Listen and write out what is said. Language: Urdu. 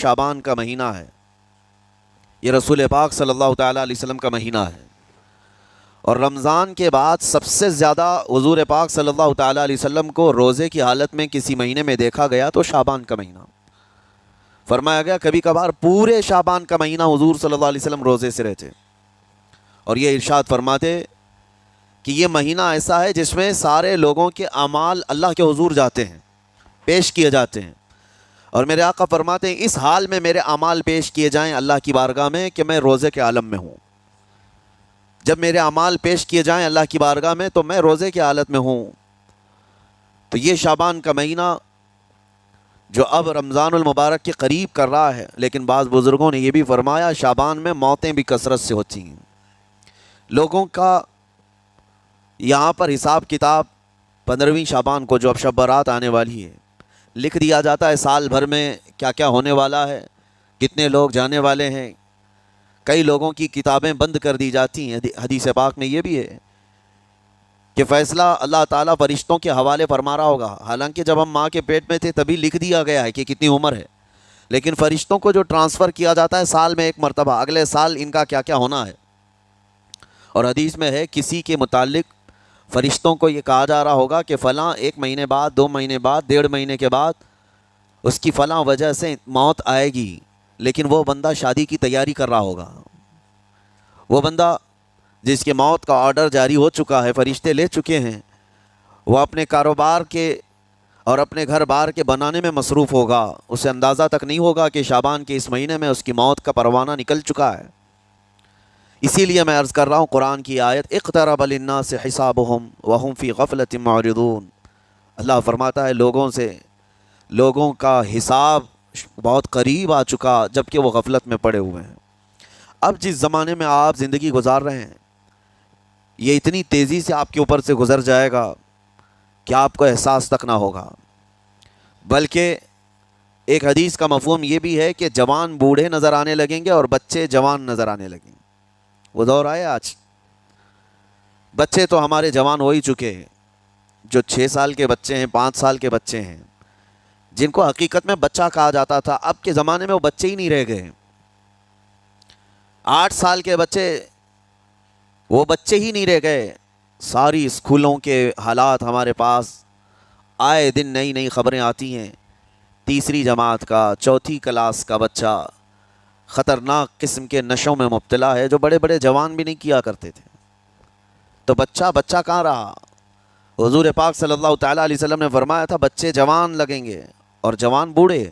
شعبان کا مہینہ ہے، یہ رسول پاک صلی اللہ تعالیٰ علیہ وسلم کا مہینہ ہے، اور رمضان کے بعد سب سے زیادہ حضور پاک صلی اللہ تعالیٰ علیہ وسلم کو روزے کی حالت میں کسی مہینے میں دیکھا گیا تو شعبان کا مہینہ۔ فرمایا گیا کبھی کبھار پورے شعبان کا مہینہ حضور صلی اللہ علیہ وسلم روزے سے رہتے، اور یہ ارشاد فرماتے کہ یہ مہینہ ایسا ہے جس میں سارے لوگوں کے اعمال اللہ کے حضور جاتے ہیں، پیش کیے جاتے ہیں، اور میرے آقا فرماتے ہیں اس حال میں میرے اعمال پیش کیے جائیں اللہ کی بارگاہ میں کہ میں روزے کے عالم میں ہوں۔ جب میرے اعمال پیش کیے جائیں اللہ کی بارگاہ میں تو میں روزے کی حالت میں ہوں۔ تو یہ شعبان کا مہینہ جو اب رمضان المبارک کے قریب کر رہا ہے، لیکن بعض بزرگوں نے یہ بھی فرمایا شعبان میں موتیں بھی کثرت سے ہوتی ہیں، لوگوں کا یہاں پر حساب کتاب 15ویں شعبان کو جو اب شب برات آنے والی ہے لکھ دیا جاتا ہے، سال بھر میں کیا کیا ہونے والا ہے، کتنے لوگ جانے والے ہیں، کئی لوگوں کی کتابیں بند کر دی جاتی ہیں۔ حدیث پاک میں یہ بھی ہے کہ فیصلہ اللہ تعالیٰ فرشتوں کے حوالے فرما رہا ہوگا، حالانکہ جب ہم ماں کے پیٹ میں تھے تبھی لکھ دیا گیا ہے کہ کتنی عمر ہے، لیکن فرشتوں کو جو ٹرانسفر کیا جاتا ہے سال میں ایک مرتبہ، اگلے سال ان کا کیا کیا ہونا ہے۔ اور حدیث میں ہے کسی کے متعلق فرشتوں کو یہ کہا جا رہا ہوگا کہ فلاں 1 مہینے بعد، 2 مہینے بعد، 1.5 مہینے کے بعد اس کی فلاں وجہ سے موت آئے گی، لیکن وہ بندہ شادی کی تیاری کر رہا ہوگا، وہ بندہ جس کے موت کا آرڈر جاری ہو چکا ہے، فرشتے لے چکے ہیں، وہ اپنے کاروبار کے اور اپنے گھر بار کے بنانے میں مصروف ہوگا، اسے اندازہ تک نہیں ہوگا کہ شعبان کے اس مہینے میں اس کی موت کا پروانہ نکل چکا ہے۔ اسی لیے میں عرض کر رہا ہوں قرآن کی آیت اقترب للناس حسابهم وهم فی غفلۃ معرضون، اللہ فرماتا ہے لوگوں کا حساب بہت قریب آ چکا جبکہ وہ غفلت میں پڑے ہوئے ہیں۔ اب جس زمانے میں آپ زندگی گزار رہے ہیں یہ اتنی تیزی سے آپ کے اوپر سے گزر جائے گا کہ آپ کو احساس تک نہ ہوگا، بلکہ ایک حدیث کا مفہوم یہ بھی ہے کہ جوان بوڑھے نظر آنے لگیں گے اور بچے جوان نظر آنے لگیں گے۔ وہ دور آئے آج، بچے تو ہمارے جوان ہو ہی چکے ہیں، جو 6 سال کے بچے ہیں، 5 سال کے بچے ہیں، جن کو حقیقت میں بچہ کہا جاتا تھا، اب کے زمانے میں وہ بچے ہی نہیں رہ گئے۔ 8 سال کے بچے وہ بچے ہی نہیں رہ گئے۔ ساری اسکولوں کے حالات ہمارے پاس آئے دن نئی نئی خبریں آتی ہیں، 3ری جماعت کا، 4تھی کلاس کا بچہ خطرناک قسم کے نشوں میں مبتلا ہے جو بڑے بڑے جوان بھی نہیں کیا کرتے تھے۔ تو بچہ کہاں رہا؟ حضور پاک صلی اللہ تعالیٰ علیہ وسلم نے فرمایا تھا بچے جوان لگیں گے اور جوان بوڑھے۔